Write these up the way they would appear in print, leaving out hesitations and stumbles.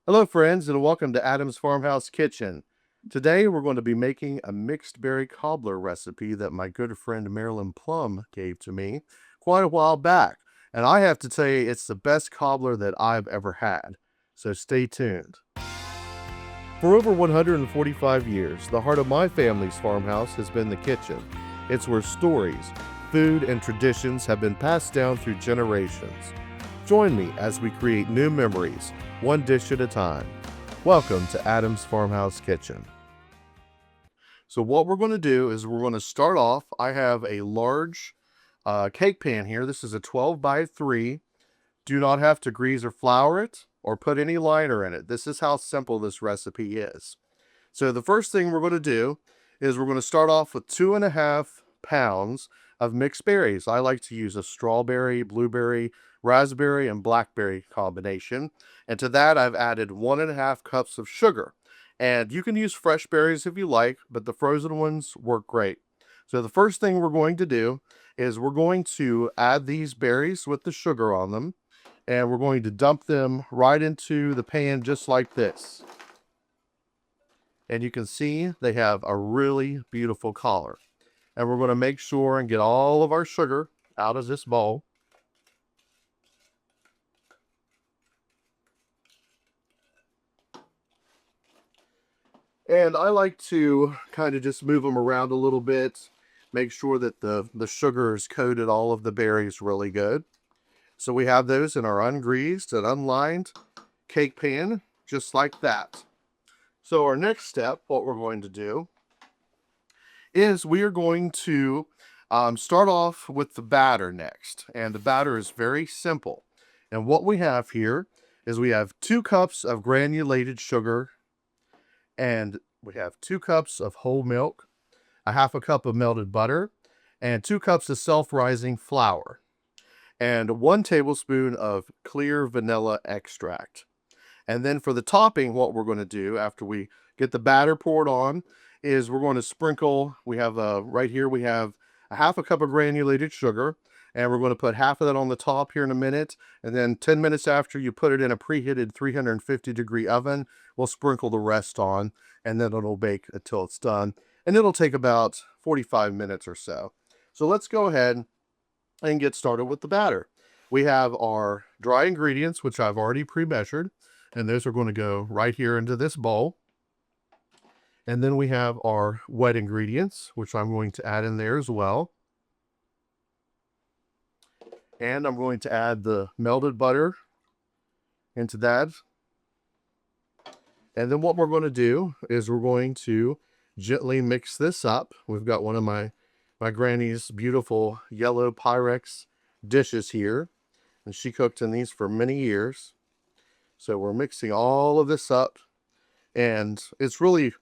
Hello friends and welcome to Adam's Farmhouse Kitchen. Today we're going to be making a mixed berry cobbler recipe that my good friend Marilyn Plum gave to me quite a while back. And I have to tell you, it's the best cobbler that I've ever had. So stay tuned. For over 145 years, the heart of my family's farmhouse has been the kitchen. It's where stories, food, and traditions have been passed down through generations. Join me as we create new memories, one dish at a time. Welcome to Adam's Farmhouse Kitchen. So what we're going to do is we're going to start off. I have a large cake pan here. This is a 12 by 3. Do not have to grease or flour it or put any liner in it. This is how simple this recipe is. So the first thing we're going to do is we're going to start off with 2.5 pounds of mixed berries. I like to use a strawberry, blueberry, raspberry, and blackberry combination. And to that, I've added 1.5 cups of sugar. And you can use fresh berries if you like, but the frozen ones work great. So the first thing we're going to do is we're going to add these berries with the sugar on them. And we're going to dump them right into the pan just like this. And you can see they have a really beautiful color. And we're going to make sure and get all of our sugar out of this bowl. And I like to kind of just move them around a little bit, make sure that the sugar has coated all of the berries really good. So we have those in our ungreased and unlined cake pan, just like that. So our next step, what we're going to do, is we are going to start off with the batter next. And the batter is very simple. And what we have here is we have 2 cups of granulated sugar, and we have 2 cups of whole milk, a 1/2 cup of melted butter, and 2 cups of self-rising flour, and 1 tablespoon of clear vanilla extract. And then for the topping, what we're going to do after we get the batter poured on is we're going to sprinkle. We have right here we have a 1/2 cup of granulated sugar, and we're going to put half of that on the top here in a minute. And then 10 minutes after you put it in a preheated 350-degree oven, we'll sprinkle the rest on, and then it'll bake until it's done. And it'll take about 45 minutes or so. So let's go ahead and get started with the batter. We have our dry ingredients, which I've already pre-measured, and those are going to go right here into this bowl. And then we have our wet ingredients, which I'm going to add in there as well. And I'm going to add the melted butter into that. And then what we're going to do is we're going to gently mix this up. We've got one of my granny's beautiful yellow Pyrex dishes here, and she cooked in these for many years. So we're mixing all of this up, and it's really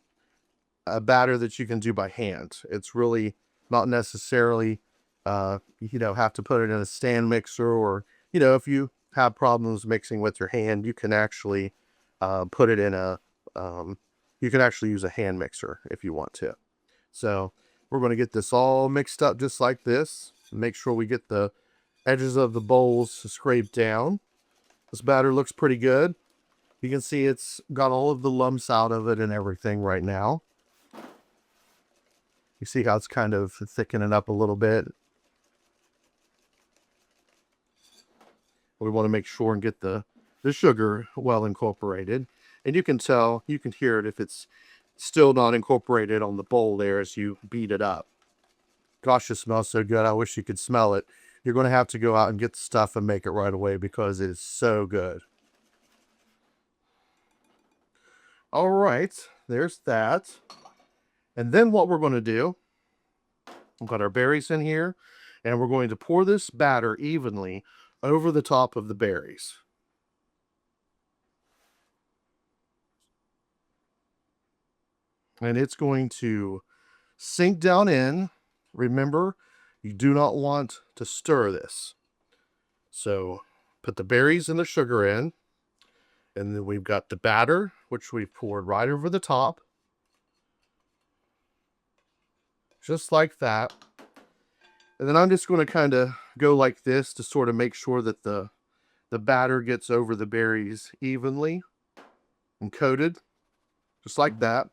a batter that you can do by hand. It's really not necessarily, have to put it in a stand mixer, or, if you have problems mixing with your hand, you can actually put it in you can actually use a hand mixer if you want to. So we're going to get this all mixed up just like this. Make sure we get the edges of the bowls scraped down. This batter looks pretty good. You can see it's got all of the lumps out of it and everything right now. You see how it's kind of thickening up a little bit. We want to make sure and get the sugar well incorporated. And you can tell, you can hear it if it's still not incorporated on the bowl there as you beat it up. Gosh, it smells so good. I wish you could smell it. You're going to have to go out and get the stuff and make it right away because it is so good. All right, there's that. And then what we're going to do, we've got our berries in here, and we're going to pour this batter evenly over the top of the berries. And it's going to sink down in. Remember, you do not want to stir this. So put the berries and the sugar in, and then we've got the batter, which we've poured right over the top. Just like that. And then I'm just going to kind of go like this to sort of make sure that the batter gets over the berries evenly. and coated, just like that.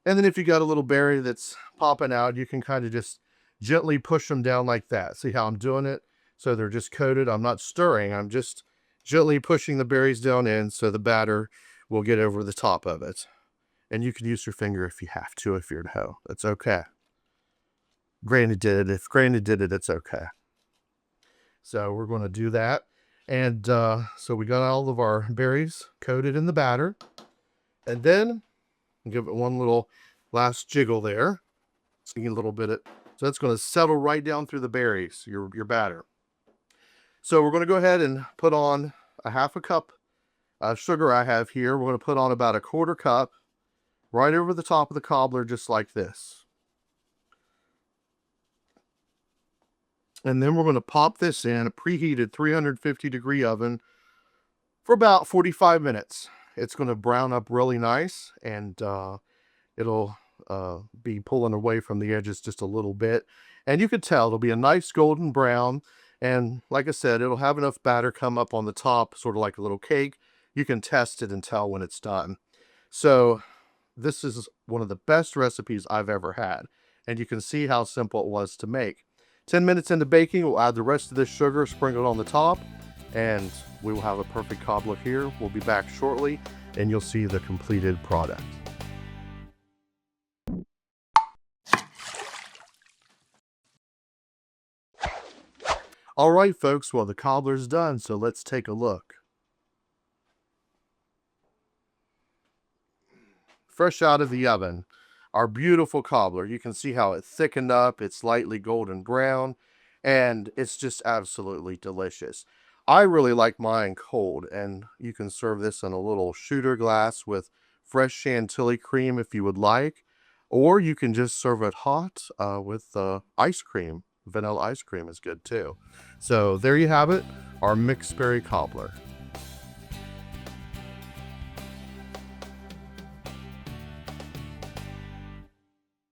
And then if you got a little berry that's popping out, you can kind of just gently push them down like that. See how I'm doing it? So they're just coated. I'm not stirring. I'm just gently pushing the berries down in so the batter will get over the top of it. And you can use your finger if you have to, if you're at home. That's okay. Granny did it. If Granny did it, it's okay. So we're going to do that. And so we got all of our berries coated in the batter. And then give it one little last jiggle there. So you get a little bit of, so that's going to settle right down through the berries, your batter. So we're going to go ahead and put on a half a cup of sugar I have here. We're going to put on about a quarter cup right over the top of the cobbler, just like this. And then we're going to pop this in a preheated 350-degree oven for about 45 minutes. It's going to brown up really nice, and it'll be pulling away from the edges just a little bit. And you can tell it'll be a nice golden brown. And like I said, it'll have enough batter come up on the top, sort of like a little cake. You can test it and tell when it's done. So this is one of the best recipes I've ever had. And you can see how simple it was to make. 10 minutes into baking, we'll add the rest of this sugar, sprinkle it on the top, and we will have a perfect cobbler here. We'll be back shortly, and you'll see the completed product. All right, folks, well, the cobbler's done, so let's take a look. Fresh out of the oven, our beautiful cobbler. You can see how it thickened up. It's lightly golden brown, and it's just absolutely delicious. I really like mine cold, and you can serve this in a little shooter glass with fresh chantilly cream if you would like, or you can just serve it hot with ice cream. Vanilla ice cream is good too. So there you have it, our mixed berry cobbler.